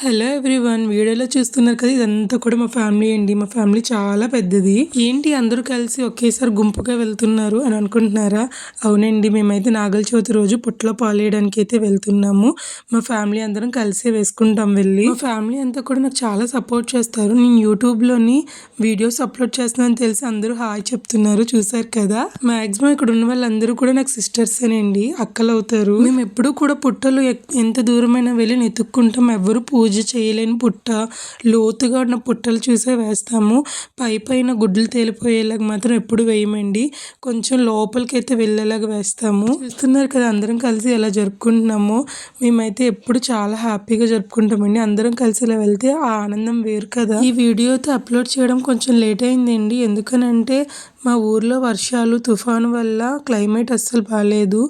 Hello everyone, వీడియోలో చూస్తున్నారు కదా, ఇదంతా కూడా మా ఫ్యామిలీ అండి. మా ఫ్యామిలీ చాలా పెద్దది. ఏంటి అందరూ కలిసి ఒకేసారి గుంపుగా వెళ్తున్నారు అని అనుకుంటున్నారా? అవునండి, మేమైతే నాగల చవితి రోజు పుట్టలో పాలేయడానికి అయితే వెళ్తున్నాము. మా ఫ్యామిలీ అందరం కలిసే వేసుకుంటాం వెళ్ళి. మా ఫ్యామిలీ అంతా కూడా నాకు చాలా సపోర్ట్ చేస్తారు. నేను యూట్యూబ్లోని వీడియోస్ అప్లోడ్ చేస్తున్నానని తెలిసి అందరూ హాయ్ చెప్తున్నారు, చూసారు కదా. మాక్సిమం ఇక్కడ ఉన్న వాళ్ళందరూ కూడా నాకు సిస్టర్సేనండి, అక్కలు అవుతారు. మేము ఎప్పుడూ కూడా పుట్టలు ఎంత దూరమైనా వెళ్ళి నెతుక్కుంటాం. ఎవరు పూజ చేయలేని పుట్ట, లోతుగా ఉన్న పుట్టలు చూసే వేస్తాము. పైన గుడ్లు తేలిపోయేలాగా మాత్రం ఎప్పుడు వేయమండి. కొంచెం లోపలికి అయితే వెళ్ళేలాగా వేస్తాము. చూస్తున్నారు కదా అందరం కలిసి ఎలా జరుపుకుంటున్నామో. మేమైతే ఎప్పుడు చాలా హ్యాపీగా జరుపుకుంటామండి. అందరం కలిసి ఇలా వెళ్తే ఆ ఆనందం వేరు కదా. ఈ వీడియో అయితే అప్లోడ్ చేయడం కొంచెం లేట్ అయిందండి. ఎందుకనంటే మా ఊర్లో వర్షాలు, తుఫాను వల్ల క్లైమేట్ అస్సలు బాగాలేదు.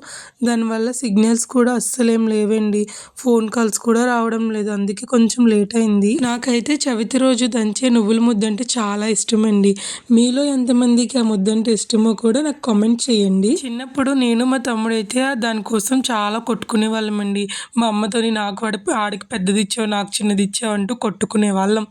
దానివల్ల సిగ్నల్స్ కూడా అస్సలేం లేవండి. ఫోన్ కాల్స్ కూడా రావడం లేదు. అందుకే కొంచెం లేట్ అయింది. నాకైతే చవితి రోజు దంచే నువ్వుల ముద్ద అంటే చాలా ఇష్టమండి. మీలో ఎంతమందికి ఆ ముద్ద అంటే ఇష్టమో కూడా నాకు కామెంట్ చేయండి. చిన్నప్పుడు నేను మా తమ్ముడు అయితే దానికోసం చాలా కొట్టుకునే వాళ్ళమండి. మా అమ్మతోని నాకు ఆడికి పెద్దది ఇచ్చావు, నాకు చిన్నది ఇచ్చావు అంటూ కొట్టుకునే వాళ్ళం.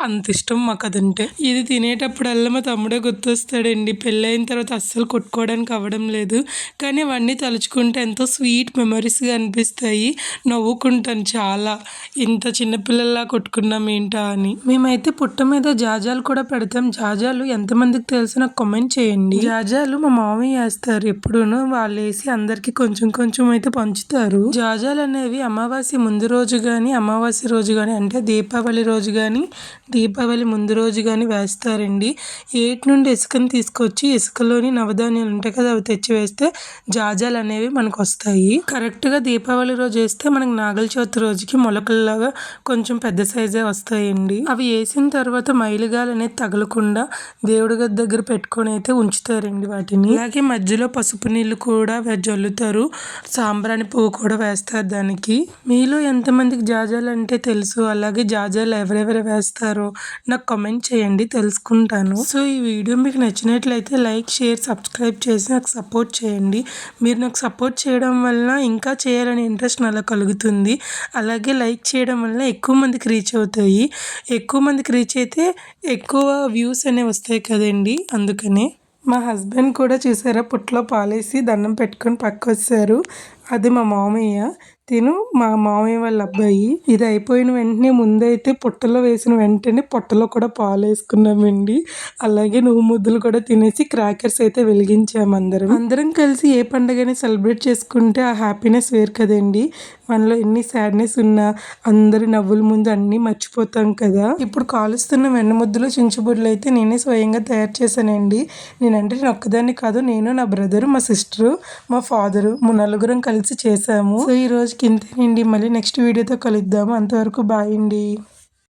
అంత ఇష్టం మాకు అదంటే. ఇది తినేటప్పుడల్లా మా తమ్ముడే గుర్తొస్తాడండి. పెళ్ళైన తర్వాత అస్సలు కొట్టుకోవడానికి అవ్వడం లేదు. కానీ అవన్నీ తలుచుకుంటే ఎంతో స్వీట్ మెమరీస్గా అనిపిస్తాయి. నవ్వుకుంటాను చాలా, ఇంత చిన్నపిల్లల్లా కొట్టుకున్నాం ఏంటా అని. మేమైతే పుట్ట మీద జాజాలు కూడా పెడతాం. జాజాలు ఎంతమందికి తెలుసు నాకు కామెంట్ చేయండి. జాజాలు మా మామయ్య వేస్తారు ఎప్పుడూను. వాళ్ళు వేసి అందరికి కొంచెం కొంచెం అయితే పంచుతారు. జాజాలు అనేవి అమావాస్య ముందు రోజు కానీ, అమావాస్య రోజు కానీ, అంటే దీపావళి రోజు కానీ, దీపావళి ముందు రోజు కానీ వేస్తారండి. 8 నుండి ఇసుకని తీసుకొచ్చి ఇసుకలోని నవధాన్యాలు ఉంటాయి కదా, అవి తెచ్చి వేస్తే జాజాలు అనేవి మనకు వస్తాయి. కరెక్ట్గా దీపావళి రోజు వేస్తే మనకి నాగల చవితి రోజుకి మొలకల్లాగా కొంచెం పెద్ద సైజే వస్తాయండి. అవి వేసిన తర్వాత మైలుగాలు అనేది తగలకుండా దేవుడి గది దగ్గర పెట్టుకొని అయితే ఉంచుతారండి వాటిని. అలాగే మధ్యలో పసుపు నీళ్ళు కూడా జల్లుతారు. సాంబ్రాణి పువ్వు కూడా వేస్తారు దానికి. మీలో ఎంతమందికి జాజాలు అంటే తెలుసు, అలాగే జాజాలు ఎవరెవరు వేస్తారో నాకు కామెంట్ చేయండి, తెలుసుకుంటాను. సో ఈ వీడియో మీకు నచ్చినట్లయితే లైక్, షేర్, సబ్స్క్రైబ్ చేసి నాకు సపోర్ట్ చేయండి. మీరు నాకు సపోర్ట్ చేయడం వల్ల ఇంకా చేయాలనే ఇంట్రెస్ట్ నాలో కలుగుతుంది. అలాగే లైక్ చేయడం వల్ల ఎక్కువ మందికి రీచ్ అవుతాయి. ఎక్కువ మందికి రీచ్ అయితే ఎక్కువ వ్యూస్ అనేవి వస్తాయి కదండి, అందుకనే. మా హస్బెండ్ కూడా చూసారా, పుట్టలో పాలేసి దండం పెట్టుకొని పక్క వచ్చారు. అది మా మామయ్య, తిను మా మామయ్య వాళ్ళ అబ్బాయి. ఇది అయిపోయిన వెంటనే ముందైతే పుట్టలో వేసిన వెంటనే పొట్టలో కూడా పాలు వేసుకున్నామండి. అలాగే నువ్వు ముద్దలు కూడా తినేసి క్రాకర్స్ అయితే వెలిగించాము అందరం కలిసి ఏ పండుగని సెలబ్రేట్ చేసుకుంటే ఆ హ్యాపీనెస్ వేరు కదండి. మనలో ఎన్ని సాడ్నెస్ ఉన్నా అందరి నవ్వుల ముందు అన్నీ మర్చిపోతాం కదా. ఇప్పుడు కాలుస్తున్న వెన్న ముద్దలు, చించుబుడ్లు అయితే నేనే స్వయంగా తయారు చేశానండి. నేనంటే నేను ఒక్కదాన్ని కాదు, నేను, నా బ్రదరు, మా సిస్టరు, మా ఫాదరు, నలుగురం కలిసి చేసాము. సో ఈ రోజుకి ఇంతేనండి. మళ్ళీ నెక్స్ట్ వీడియోతో కలుద్దాము. అంతవరకు బాయ్ అండి.